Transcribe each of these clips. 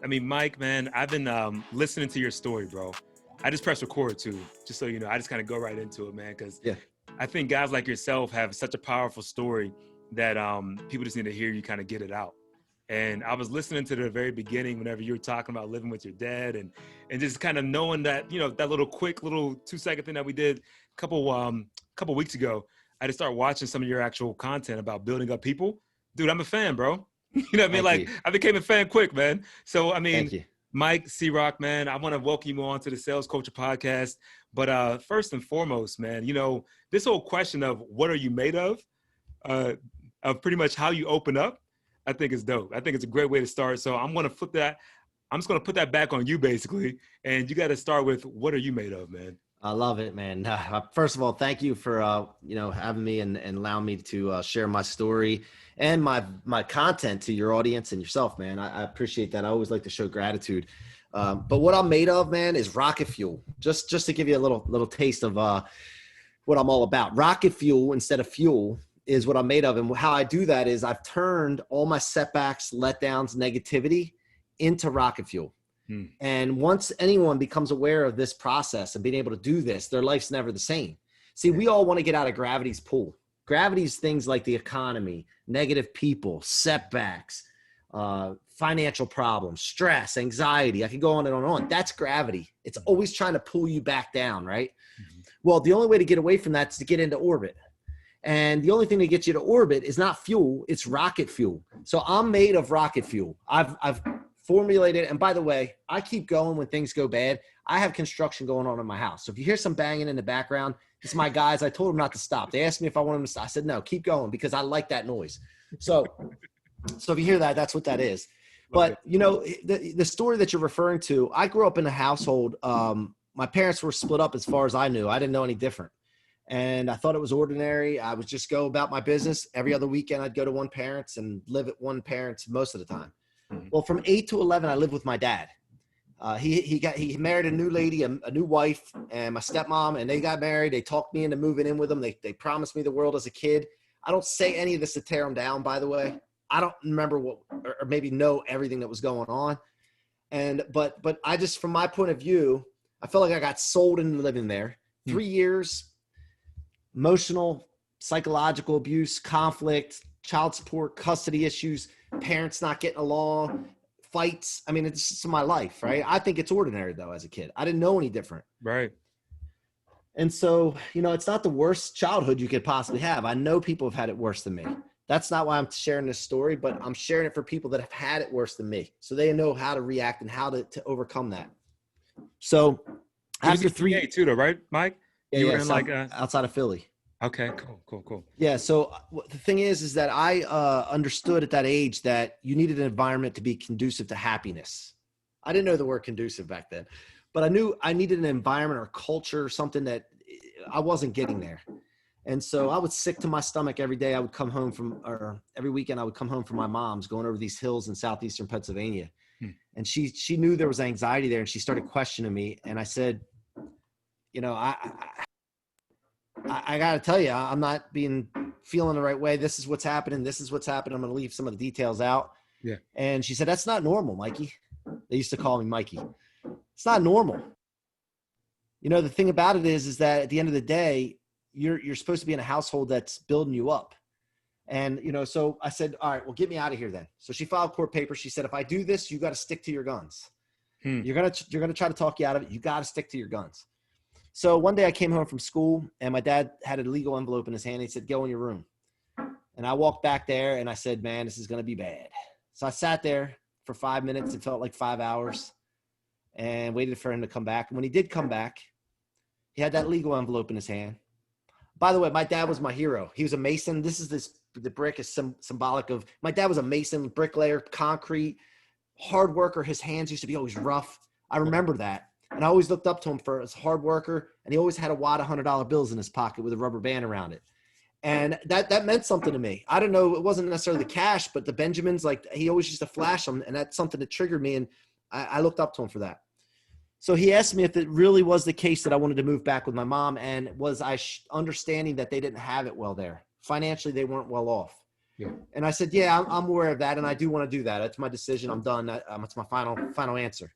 I mean, Mike, man, I've been listening to your story, bro. I just press record too, just so you know. I just kind of go right into it, man, because Yeah. I think guys like yourself have such a powerful story that people just need to hear you kind of get it out. And I was listening to the very beginning whenever you were talking about living with your dad and just kind of knowing that, you know, that little quick little 2-second thing that we did couple weeks ago. I just started watching some of your actual content about building up people. Dude, I'm a fan, bro. You know what I mean? Thank Like you. I became a fan quick, man. So I Thank mean, you. Mike, C-Roc, man, I want to welcome you on to the Sales Culture Podcast. But first and foremost, man, you know, this whole question of what are you made of pretty much how you open up, I think is dope. I think it's a great way to start. So I'm going to flip that. I'm just going to put that back on you basically. And you got to start with what are you made of, man? I love it, man. First of all, thank you for having me and allowing me to share my story and my content to your audience and yourself, man. I appreciate that. I always like to show gratitude. But what I'm made of, man, is rocket fuel. Just to give you a little taste of what I'm all about. Rocket fuel instead of fuel is what I'm made of, and how I do that is I've turned all my setbacks, letdowns, negativity into rocket fuel. And once anyone becomes aware of this process and being able to do this, their life's never the same. See, we all want to get out of gravity's pull. Gravity's things like the economy, negative people, setbacks, financial problems, stress, anxiety. I can go on and on and on. That's gravity. It's always trying to pull you back down, right? Mm-hmm. Well, the only way to get away from that is to get into orbit. And the only thing that gets you to orbit is not fuel, it's rocket fuel. So I'm made of rocket fuel. I've formulated, and by the way, I keep going when things go bad. I have construction going on in my house. So if you hear some banging in the background, it's my guys. I told them not to stop. They asked me if I wanted them to stop. I said, no, keep going because I like that noise. So if you hear that, that's what that is. But, you know, the story that you're referring to, I grew up in a household. My parents were split up as far as I knew. I didn't know any different. And I thought it was ordinary. I would just go about my business. Every other weekend, I'd go to one parent's and live at one parent's most of the time. Well, from 8 to 11, I lived with my dad. He married a new lady, a new wife, and my stepmom, and they got married. They talked me into moving in with them. They promised me the world as a kid. I don't say any of this to tear them down, by the way. I don't remember what, or maybe know everything that was going on. But I just, from my point of view, I felt like I got sold into living there. 3 years, emotional, psychological abuse, conflict, child support, custody issues, parents not getting along, fights. I mean, it's just my life, right? I think it's ordinary though as a kid. I didn't know any different. Right. And so, you know, it's not the worst childhood you could possibly have. I know people have had it worse than me. That's not why I'm sharing this story, but I'm sharing it for people that have had it worse than me. So they know how to react and how to overcome that. So after 3 too, though, right, Mike? You were in like outside of Philly. Okay, cool. Yeah. So the thing is that I understood at that age that you needed an environment to be conducive to happiness. I didn't know the word conducive back then, but I knew I needed an environment or culture or something that I wasn't getting there. And so I was sick to my stomach every day. I would come home or every weekend I would come home from my mom's going over these hills in southeastern Pennsylvania. And she knew there was anxiety there and she started questioning me. And I said, you know, I got to tell you, I'm not feeling the right way. This is what's happening. This is what's happening. I'm going to leave some of the details out. Yeah. And she said, that's not normal, Mikey. They used to call me Mikey. It's not normal. You know, the thing about it is that at the end of the day, you're supposed to be in a household that's building you up. And, you know, so I said, all right, well, get me out of here then. So she filed court papers. She said, if I do this, you got to stick to your guns. You're going to try to talk you out of it. You got to stick to your guns. So one day I came home from school and my dad had a legal envelope in his hand. He said, go in your room. And I walked back there and I said, man, this is going to be bad. So I sat there for 5 minutes. It felt like 5 hours and waited for him to come back. And when he did come back, he had that legal envelope in his hand. By the way, my dad was my hero. He was a mason. The brick is symbolic of, my dad was a mason, bricklayer, concrete, hard worker. His hands used to be always rough. I remember that. And I always looked up to him for his hard worker. And he always had a wad of $100 bills in his pocket with a rubber band around it. And that meant something to me. I don't know. It wasn't necessarily the cash, but the Benjamins, like he always used to flash them. And that's something that triggered me. And I looked up to him for that. So he asked me if it really was the case that I wanted to move back with my mom. And was I understanding that they didn't have it well there? Financially, they weren't well off. Yeah. And I said, yeah, I'm aware of that. And I do want to do that. That's my decision. I'm done. That's my final answer.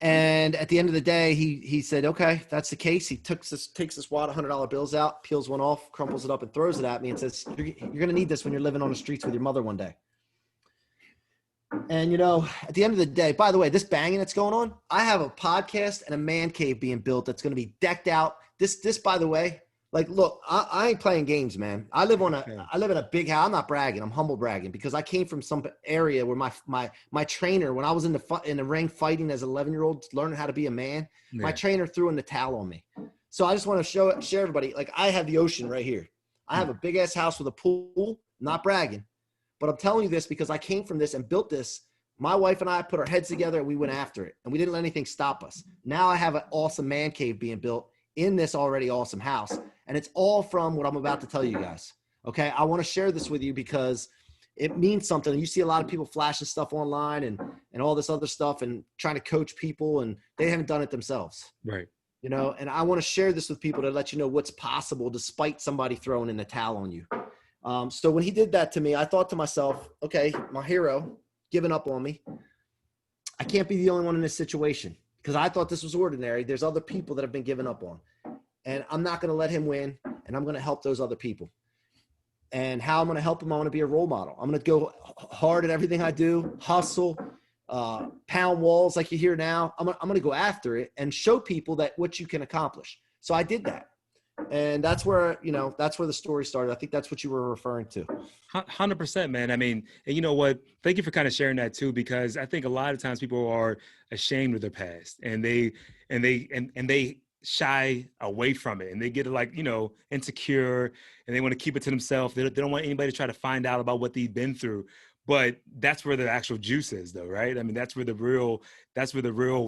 And at the end of the day, he said, okay, that's the case. He takes this wad of $100 bills out, peels one off, crumples it up, and throws it at me and says, you're going to need this when you're living on the streets with your mother one day. And, at the end of the day, by the way, this banging that's going on, I have a podcast and a man cave being built that's going to be decked out. This, by the way, like, look, I ain't playing games, man. I live in a big house. I'm not bragging. I'm humble bragging because I came from some area where my trainer, when I was in the ring fighting as an 11-year-old, learning how to be a man, my trainer threw in the towel on me. So I just want to share everybody, like, I have the ocean right here. I have a big ass house with a pool, not bragging, but I'm telling you this because I came from this and built this. My wife and I put our heads together and we went after it and we didn't let anything stop us. Now I have an awesome man cave being built in this already awesome house. And it's all from what I'm about to tell you guys. Okay. I want to share this with you because it means something. You see a lot of people flashing stuff online and all this other stuff and trying to coach people and they haven't done it themselves. Right. And I want to share this with people to let you know what's possible despite somebody throwing in the towel on you. So when he did that to me, I thought to myself, okay, my hero giving up on me. I can't be the only one in this situation because I thought this was ordinary. There's other people that have been given up on. And I'm not going to let him win, and I'm going to help those other people. And how I'm going to help him, I want to be a role model. I'm going to go hard at everything I do, hustle, pound walls like you hear now. I'm going to go after it and show people that what you can accomplish. So I did that. And that's where the story started. I think that's what you were referring to. 100%, man. I mean, and you know what? Thank you for kind of sharing that too, because I think a lot of times people are ashamed of their past and they shy away from it and they get like, insecure and they want to keep it to themselves. They don't want anybody to try to find out about what they've been through. But that's where the actual juice is though, right? I mean, that's where the real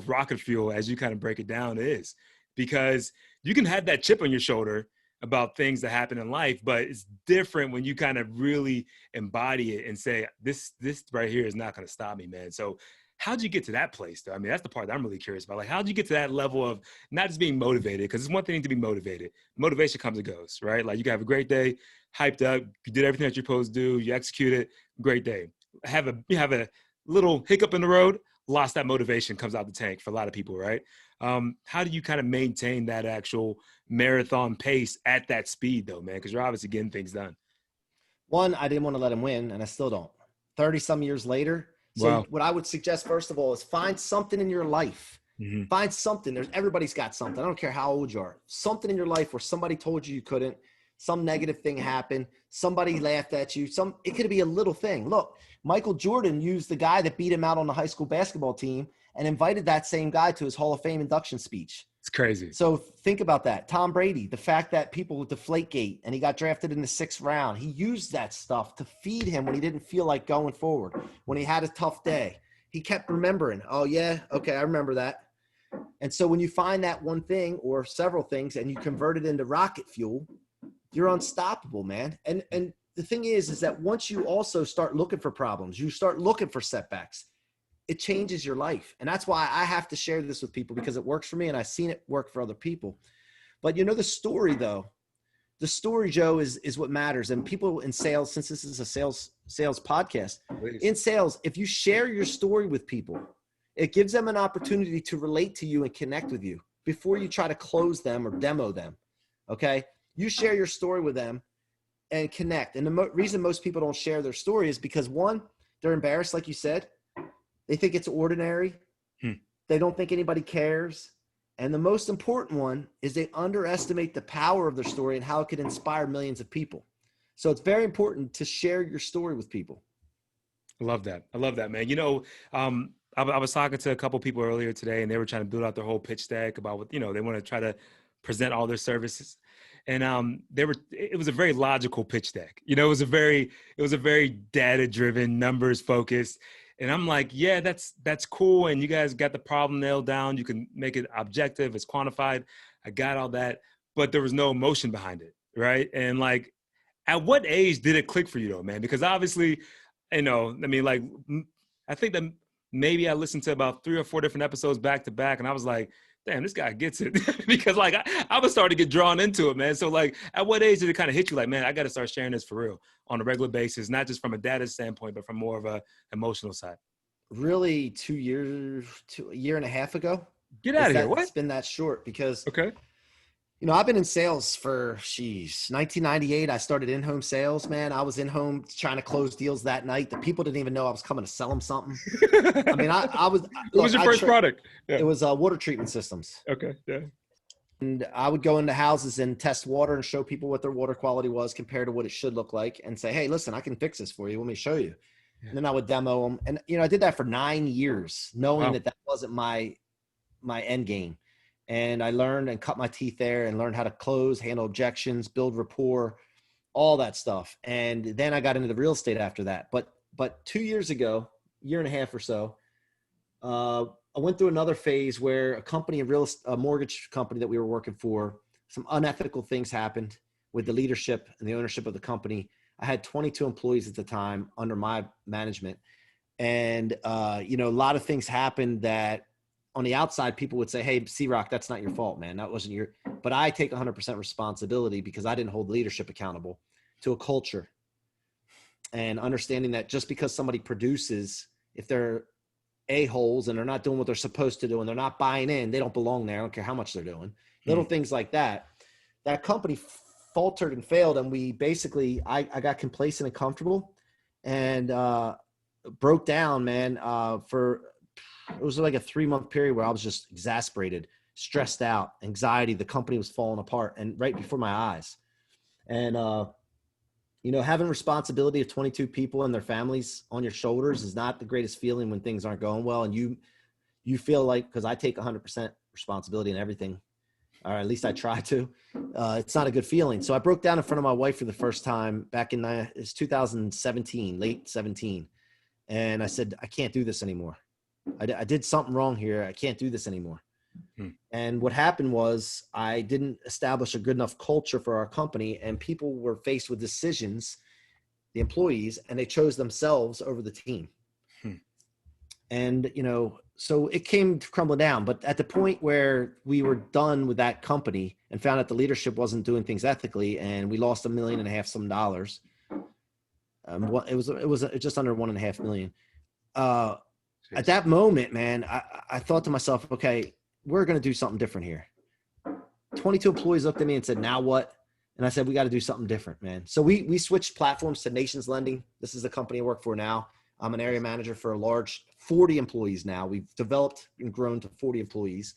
rocket fuel, as you kind of break it down, is, because you can have that chip on your shoulder about things that happen in life, but it's different when you kind of really embody it and say, this right here is not going to stop me, man. So how'd you get to that place though? I mean, that's the part that I'm really curious about. Like, how'd you get to that level of not just being motivated? Because it's one thing to be motivated. Motivation comes and goes, right? Like you can have a great day, hyped up, you did everything that you're supposed to do, you execute it, great day. You have a little hiccup in the road, lost that motivation, comes out the tank for a lot of people, right? How do you kind of maintain that actual marathon pace at that speed though, man? Because you're obviously getting things done. One, I didn't want to let him win, and I still don't. 30 some years later. So Wow. What I would suggest, first of all, is find something in your life. Mm-hmm. Find something. Everybody's got something. I don't care how old you are. Something in your life where somebody told you couldn't, some negative thing happened, somebody laughed at you. It could be a little thing. Look, Michael Jordan used the guy that beat him out on the high school basketball team and invited that same guy to his Hall of Fame induction speech. It's crazy. So think about that. Tom Brady, the fact that people with Deflategate and he got drafted in the 6th round, he used that stuff to feed him when he didn't feel like going forward, when he had a tough day. He kept remembering, oh yeah, okay, I remember that. And so when you find that one thing or several things and you convert it into rocket fuel, you're unstoppable, man. And the thing is that once you also start looking for problems, you start looking for setbacks, it changes your life. And that's why I have to share this with people, because it works for me and I've seen it work for other people. But the story though, the story, Joe, is what matters. And people in sales, since this is a sales podcast, in sales, if you share your story with people, it gives them an opportunity to relate to you and connect with you before you try to close them or demo them. Okay. You share your story with them and connect. And the reason most people don't share their story is because, one, they're embarrassed, like you said. They think it's ordinary. They don't think anybody cares. And the most important one is they underestimate the power of their story and how it could inspire millions of people. So it's very important to share your story with people. I love that, man. I was talking to a couple people earlier today and they were trying to build out their whole pitch deck about what, they want to try to present all their services. And it was a very logical pitch deck. It was a very data driven, numbers focused. And I'm like, yeah, that's cool. And you guys got the problem nailed down. You can make it objective. It's quantified. I got all that, but there was no emotion behind it. Right. And like, at what age did it click for you though, man? Because obviously, I think that maybe I listened to about 3 or 4 different episodes back to back. And I was like, damn, this guy gets it. Because like I was starting to get drawn into it, man. So like at what age did it kind of hit you like, man, I got to start sharing this for real on a regular basis, not just from a data standpoint, but from more of a emotional side? Really, a year and a half ago. Get out of here. What? It's been that short because, Okay. I've been in sales for, 1998. I started in-home sales, man. I was in home trying to close deals that night. The people didn't even know I was coming to sell them something. I mean, I was. What was your first product? Yeah. It was water treatment systems. Okay. Yeah. And I would go into houses and test water and show people what their water quality was compared to what it should look like, and say, hey, listen, I can fix this for you. Let me show you. Yeah. And then I would demo them. And, I did that for 9 years, knowing that wasn't my end game. And I learned and cut my teeth there and learned how to close, handle objections, build rapport, all that stuff. And then I got into the real estate after that. But 2 years ago, year and a half or so, I went through another phase where a mortgage company that we were working for, some unethical things happened with the leadership and the ownership of the company. I had 22 employees at the time under my management. And, a lot of things happened that on the outside, people would say, hey, C-Roc, that's not your fault, man. That wasn't but I take 100% responsibility because I didn't hold leadership accountable to a culture, and understanding that just because somebody produces, if they're a-holes and they're not doing what they're supposed to do and they're not buying in, they don't belong there. I don't care how much they're doing. Little things like that. That company faltered and failed. And we basically, I got complacent and comfortable and broke down, man, it was like a 3-month period where I was just exasperated, stressed out, anxiety. The company was falling apart and right before my eyes. And, having responsibility of 22 people and their families on your shoulders is not the greatest feeling when things aren't going well. And you feel like, because I take 100% responsibility in everything, or at least I try to, it's not a good feeling. So I broke down in front of my wife for the first time back in 2017, late 17. And I said, I can't do this anymore. I did something wrong here. I can't do this anymore. And what happened was I didn't establish a good enough culture for our company, and people were faced with decisions, the employees, and they chose themselves over the team. And, so it came crumbling down. But at the point where we were done with that company and found out the leadership wasn't doing things ethically, and we lost $1.5 million some dollars. It was just under $1.5 million. At that moment, man, I thought to myself, okay, we're going to do something different here. 22 employees looked at me and said, now what? And I said, we got to do something different, man. So we switched platforms to Nations Lending. This is the company I work for now. I'm an area manager for a large 40 employees now. We've developed and grown to 40 employees.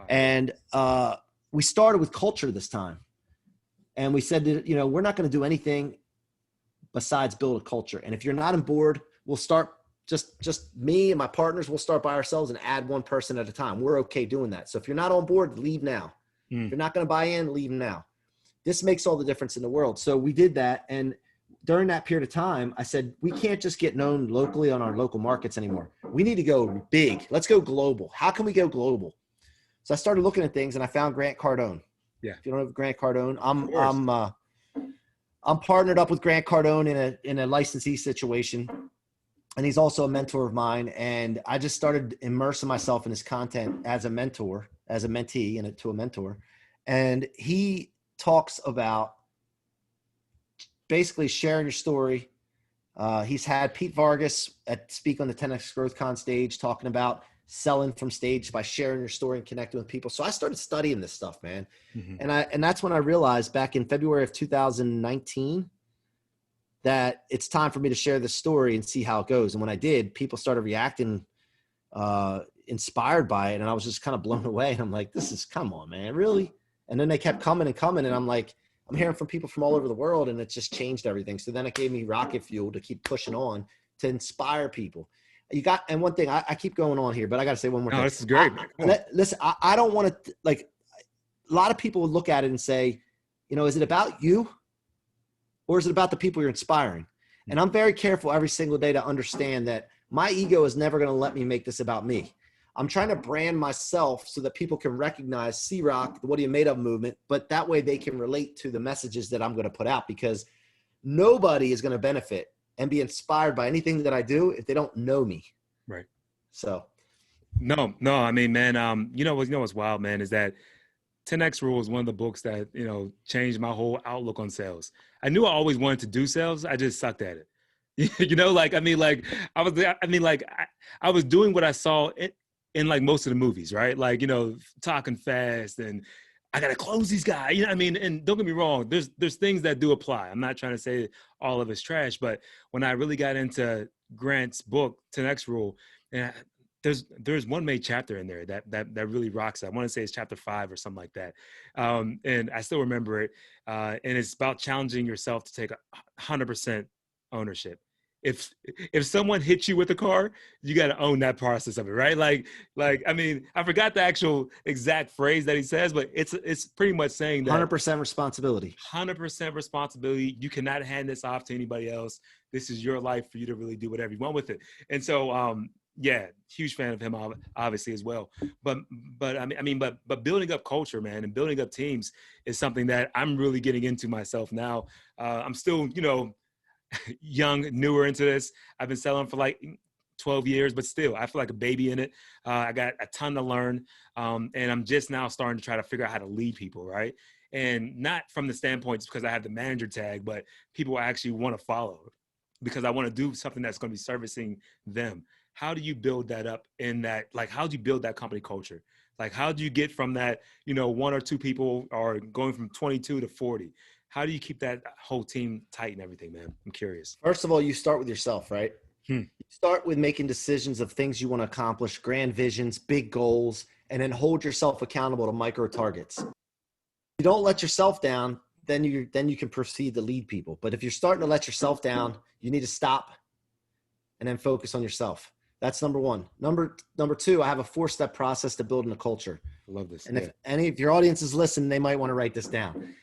And we started with culture this time. And we said that, we're not going to do anything besides build a culture. And if you're not on board, we'll start just me and my partners, we'll start by ourselves and add one person at a time. We're okay doing that. So if you're not on board, leave now. If you're not going to buy in, leave now. This makes all the difference in the world. So we did that. And during that period of time, I said, we can't just get known locally on our local markets anymore. We need to go big. Let's go global. How can we go global? So I started looking at things and I found Grant Cardone. Yeah. If you don't know Grant Cardone, I'm partnered up with Grant Cardone in a licensee situation. And he's also a mentor of mine. And I just started immersing myself in his content as a mentor, as a mentee and to a mentor. And he talks about basically sharing your story. He's had Pete Vargas speak on the 10X Growth Con stage, talking about selling from stage by sharing your story and connecting with people. So I started studying this stuff, man. And that's when I realized back in February of 2019, that it's time for me to share this story and see how it goes. And when I did, people started reacting, inspired by it. And I was just kind of blown away. And I'm like, come on, man, really? And then they kept coming and coming. And I'm like, I'm hearing from people from all over the world, and it just changed everything. So then it gave me rocket fuel to keep pushing on, to inspire people. And one thing, I keep going on here, but I got to say one more thing. This is great. Listen, I don't want to, like, a lot of people would look at it and say, is it about you? Or is it about the people you're inspiring? And I'm very careful every single day to understand that my ego is never going to let me make this about me. I'm trying to brand myself so that people can recognize C-Roc, the What Are You Made Of movement, but that way they can relate to the messages that I'm going to put out, because nobody is going to benefit and be inspired by anything that I do if they don't know me. Right. So No. I mean, man, you know what's wild, man, is that 10X Rule is one of the books that, changed my whole outlook on sales. I knew I always wanted to do sales. I just sucked at it. Like, I mean, like, I was doing what I saw in like most of the movies, right? Like, talking fast and I got to close these guys. You know what I mean? And don't get me wrong, there's things that do apply. I'm not trying to say all of it's trash, but when I really got into Grant's book, 10X Rule, and there's one main chapter in there that really rocks it. I want to say it's chapter 5 or something like that. And I still remember it. And it's about challenging yourself to take 100% ownership. If someone hits you with a car, you got to own that process of it, right? Like I mean, I forgot the actual exact phrase that he says, but it's pretty much saying that 100% responsibility. 100% responsibility. You cannot hand this off to anybody else. This is your life for you to really do whatever you want with it. And so, yeah, huge fan of him, obviously as well. But building up culture, man, and building up teams is something that I'm really getting into myself now. I'm still, young, newer into this. I've been selling for like 12 years, but still, I feel like a baby in it. I got a ton to learn. And I'm just now starting to try to figure out how to lead people, right? And not from the standpoint just because I have the manager tag, but people actually want to follow because I want to do something that's going to be servicing them. How do you build that up in that? Like, how do you build that company culture? Like, how do you get from that, one or two people are going from 22 to 40? How do you keep that whole team tight and everything, man? I'm curious. First of all, you start with yourself, right? Hmm. You start with making decisions of things you want to accomplish, grand visions, big goals, and then hold yourself accountable to micro targets. If you don't let yourself down, then you can proceed to lead people. But if you're starting to let yourself down, you need to stop and then focus on yourself. That's number one. Number two, I have a 4-step process to building a culture. I love this. And if any of your audience is listening, they might want to write this down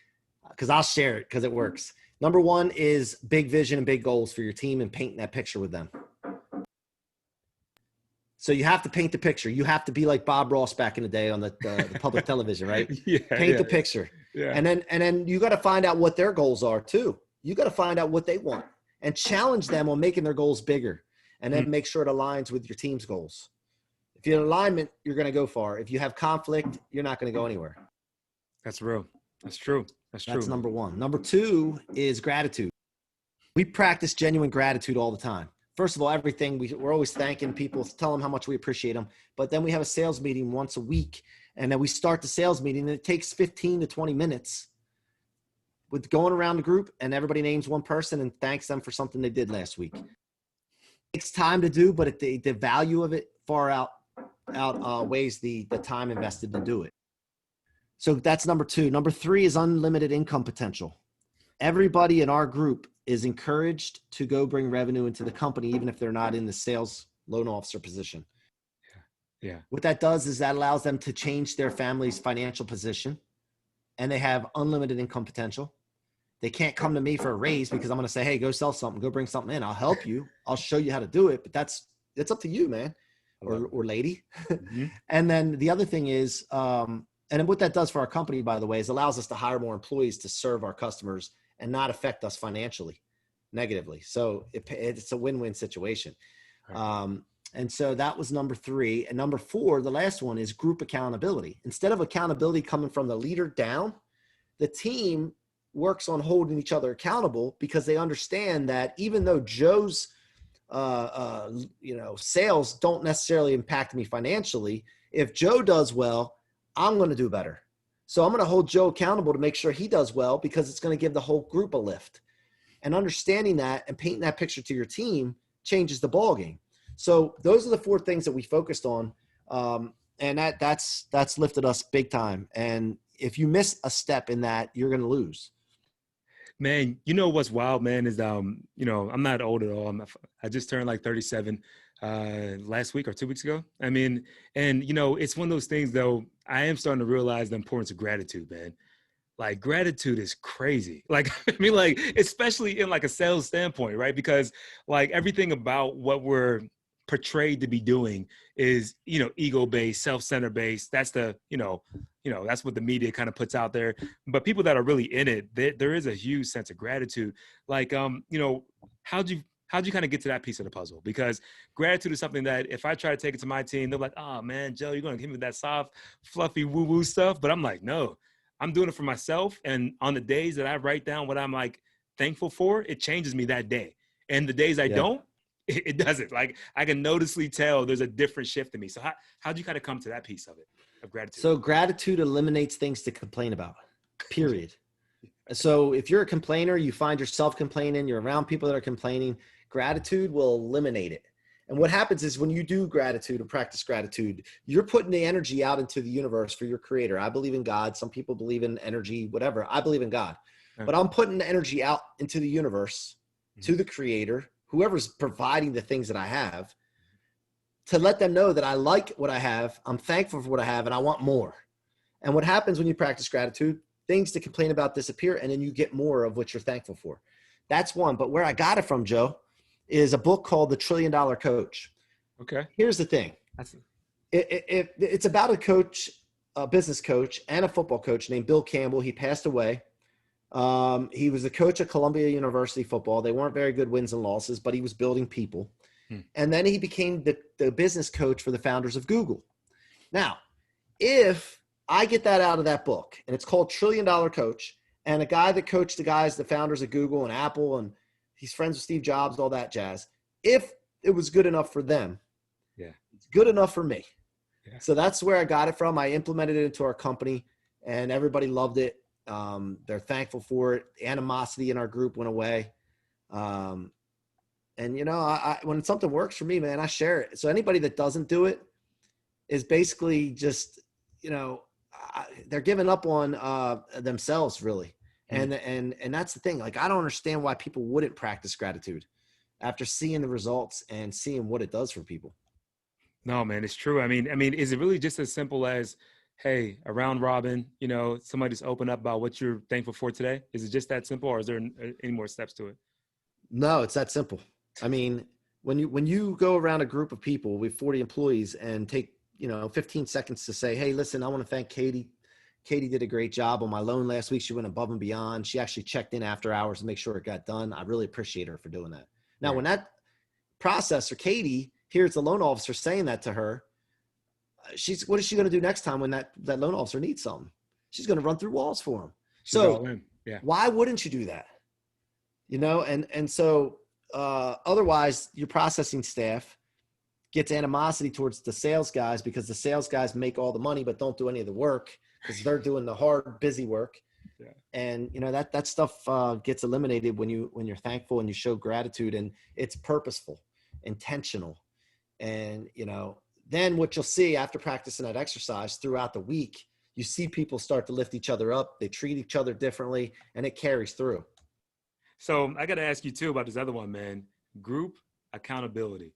because I'll share it because it works. Number one is big vision and big goals for your team and painting that picture with them. So you have to paint the picture. You have to be like Bob Ross back in the day on the public television, right? Paint the picture. Yeah. And then you got to find out what their goals are too. You got to find out what they want and challenge them on making their goals bigger. And then make sure it aligns with your team's goals. If you're in alignment, you're going to go far. If you have conflict, you're not going to go anywhere. That's real. That's true. That's number one. Number two is gratitude. We practice genuine gratitude all the time. First of all, everything, we're always thanking people, tell them how much we appreciate them. But then we have a sales meeting once a week. And then we start the sales meeting, and it takes 15 to 20 minutes with going around the group, and everybody names one person and thanks them for something they did last week. It takes time to do, but the value of it far outweighs the time invested to do it. So that's number two. Number three is unlimited income potential. Everybody in our group is encouraged to go bring revenue into the company, even if they're not in the sales loan officer position. Yeah. What that does is that allows them to change their family's financial position, and they have unlimited income potential. They can't come to me for a raise because I'm going to say, hey, go sell something, go bring something in. I'll help you. I'll show you how to do it. But it's up to you, man, or lady. Mm-hmm. And then the other thing is, and what that does for our company, by the way, is allows us to hire more employees to serve our customers and not affect us financially negatively. So it's a win-win situation. Right. And so that was number three. And number four, the last one, is group accountability. Instead of accountability coming from the leader down, the team works on holding each other accountable because they understand that even though Joe's sales don't necessarily impact me financially, if Joe does well, I'm going to do better. So I'm going to hold Joe accountable to make sure he does well because it's going to give the whole group a lift. And understanding that and painting that picture to your team changes the ball game. So those are the four things that we focused on. And that's lifted us big time. And if you miss a step in that, you're going to lose. Man, you know what's wild, man, is, I'm not old at all. I just turned like 37 last week or 2 weeks ago. I mean, and, it's one of those things, though, I am starting to realize the importance of gratitude, man. Like, gratitude is crazy. Like, I mean, like, especially in like a sales standpoint, right? Because like everything about what we're portrayed to be doing is, ego-based, self-centered based. That's that's what the media kind of puts out there. But people that are really in it, there is a huge sense of gratitude. Like, how'd how'd you kind of get to that piece of the puzzle? Because gratitude is something that if I try to take it to my team, they're like, oh man, Joe, you're going to give me that soft, fluffy woo-woo stuff. But I'm like, no, I'm doing it for myself. And on the days that I write down what I'm like thankful for, it changes me that day. And the days I Yeah. don't, it doesn't. Like I can noticeably tell there's a different shift in me. So how'd you kind of come to that piece of it, of gratitude? So gratitude eliminates things to complain about, period. So if you're a complainer, you find yourself complaining, you're around people that are complaining, gratitude will eliminate it. And what happens is when you do gratitude or practice gratitude, you're putting the energy out into the universe for your creator. I believe in God. Some people believe in energy, whatever. I believe in God. But I'm putting the energy out into the universe to the creator, whoever's providing the things that I have, to let them know that I like what I have. I'm thankful for what I have, and I want more. And what happens when you practice gratitude, things to complain about disappear, and then you get more of what you're thankful for. That's one. But where I got it from, Joe, is a book called The $1 Trillion Coach. Okay. Here's the thing. It's about a coach, a business coach, and a football coach named Bill Campbell. He passed away. He was the coach at Columbia University football. They weren't very good wins and losses, but he was building people. And then he became the business coach for the founders of Google. Now, if I get that out of that book, and it's called $1 Trillion Coach, and a guy that coached the guys, the founders of Google and Apple, and he's friends with Steve Jobs, all that jazz. If it was good enough for them, it's good enough for me. Yeah. So that's where I got it from. I implemented it into our company, and everybody loved it. They're thankful for it. The animosity in our group went away. And, you know, I when something works for me, man, I share it. So anybody that doesn't do it is basically just, you know, they're giving up on themselves, really. And that's the thing. Like, I don't understand why people wouldn't practice gratitude after seeing the results and seeing what it does for people. No, man, it's true. I mean, is it really just as simple as, hey, a round robin, you know, somebody's open up about what you're thankful for today? Is it just that simple, or is there any more steps to it? No, it's that simple. I mean, when you go around a group of people with 40 employees and take, 15 seconds to say, hey, listen, I want to thank Katie. Katie did a great job on my loan last week. She went above and beyond. She actually checked in after hours to make sure it got done. I really appreciate her for doing that. Now, when that processor, Katie, hears the loan officer saying that to her, what is she going to do next time when that loan officer needs something? She's going to run through walls for him. So why wouldn't you do that? And so otherwise your processing staff gets animosity towards the sales guys because the sales guys make all the money but don't do any of the work because they're doing the hard, busy work. Yeah. And that stuff gets eliminated when you're thankful and you show gratitude, and it's purposeful, intentional. And then what you'll see after practicing that exercise throughout the week, you see people start to lift each other up. They treat each other differently, and it carries through. So I got to ask you too about this other one, man. Group accountability.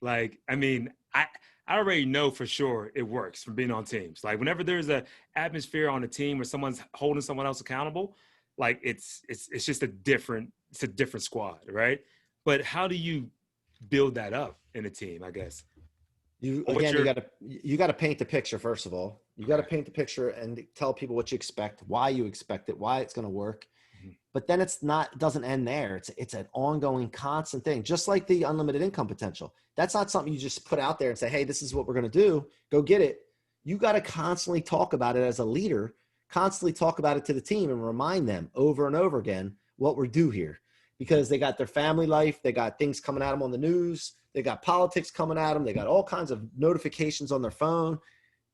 Like, I already know for sure it works from being on teams. Like, whenever there's a atmosphere on a team where someone's holding someone else accountable, like it's just a different squad, right? But how do you build that up in a team, I guess? You got to paint the picture. First of all, you got to paint the picture and tell people what you expect, why you expect it, why it's going to work. But then it doesn't end there. It's an ongoing, constant thing, just like the unlimited income potential. That's not something you just put out there and say, hey, this is what we're going to do. Go get it. You got to constantly talk about it as a leader, constantly talk about it to the team and remind them over and over again what we're due here, because they got their family life. They got things coming at them on the news. They got politics coming at them. They got all kinds of notifications on their phone.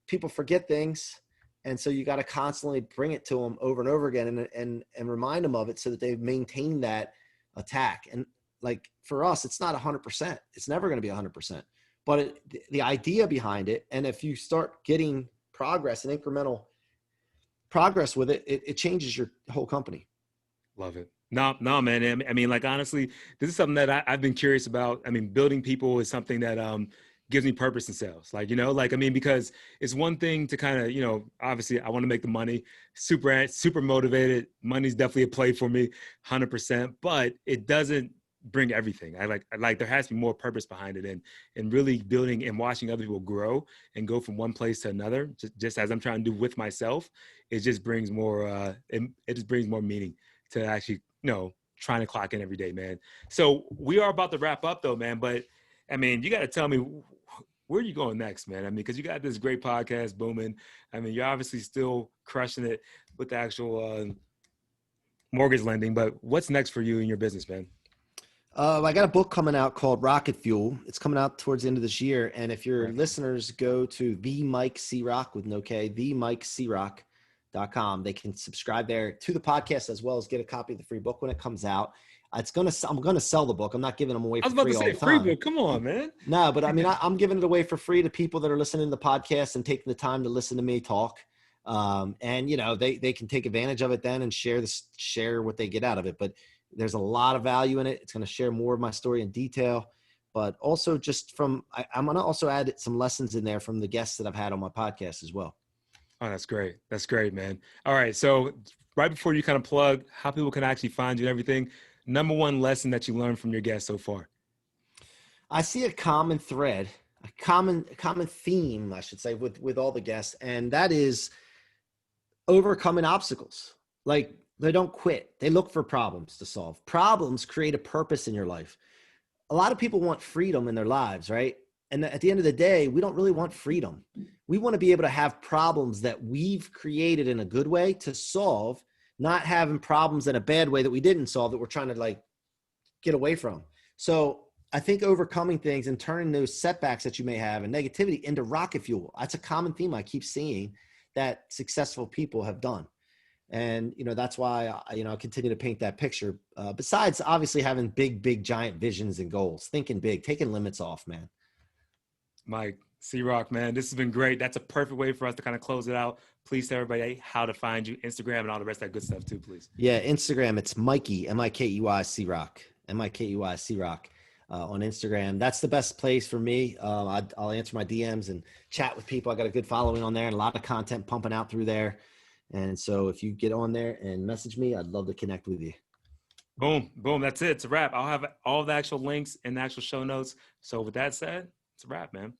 People forget things. And so you got to constantly bring it to them over and over again and remind them of it so that they maintain that attack. And like for us, it's not 100%. It's never going to be 100%. But the idea behind it, and if you start getting progress and incremental progress with it, it changes your whole company. Love it. No, man. Like, honestly, this is something that I've been curious about. Building people is something that gives me purpose in sales. Because it's one thing to kind of, obviously I want to make the money, super motivated. Money's definitely a play for me, 100%, but it doesn't bring everything. I like there has to be more purpose behind it, and really building and watching other people grow and go from one place to another, just as I'm trying to do with myself. It just brings more, it just brings more meaning to actually, trying to clock in every day, man. So we are about to wrap up though, man. But I mean, you got to tell me, where are you going next, man? I mean, because you got this great podcast booming. I mean, you're obviously still crushing it with the actual mortgage lending, but what's next for you in your business, man? I got a book coming out called Rocket Fuel. It's coming out towards the end of this year. And if your listeners go to the Mike C-Roc with no K, themikecroc.com, they can subscribe there to the podcast as well as get a copy of the free book when it comes out. I'm going to sell the book. I'm not giving them away for free all the time. I was about to say free book. Come on, man. No, but I mean, I'm giving it away for free to people that are listening to the podcast and taking the time to listen to me talk. And you know, they can take advantage of it then and share what they get out of it. But there's a lot of value in it. It's going to share more of my story in detail, but also just I'm going to also add some lessons in there from the guests that I've had on my podcast as well. Oh, that's great. That's great, man. All right. So right before you kind of plug how people can actually find you and everything, number one lesson that you learned from your guests so far? I see a common thread, a common theme, I should say, with all the guests. And that is overcoming obstacles. Like, they don't quit. They look for problems to solve. Problems create a purpose in your life. A lot of people want freedom in their lives, right? And at the end of the day, we don't really want freedom. We want to be able to have problems that we've created in a good way to solve, not having problems in a bad way that we didn't solve that we're trying to like get away from. So I think overcoming things and turning those setbacks that you may have and negativity into rocket fuel. That's a common theme I keep seeing that successful people have done. And, you know, that's why, I continue to paint that picture. Besides obviously having big, giant visions and goals, thinking big, taking limits off, man. Mike, C-Roc, man, this has been great. That's a perfect way for us to kind of close it out. Please tell everybody how to find you, Instagram and all the rest of that good stuff too, please. Yeah, Instagram, it's Mikey, M-I-K-E-Y C-Roc, M-I-K-E-Y C-Roc on Instagram. That's the best place for me. I'll answer my DMs and chat with people. I got a good following on there and a lot of content pumping out through there. And so if you get on there and message me, I'd love to connect with you. Boom. That's it. It's a wrap. I'll have all the actual links in the actual show notes. So with that said, it's a wrap, man.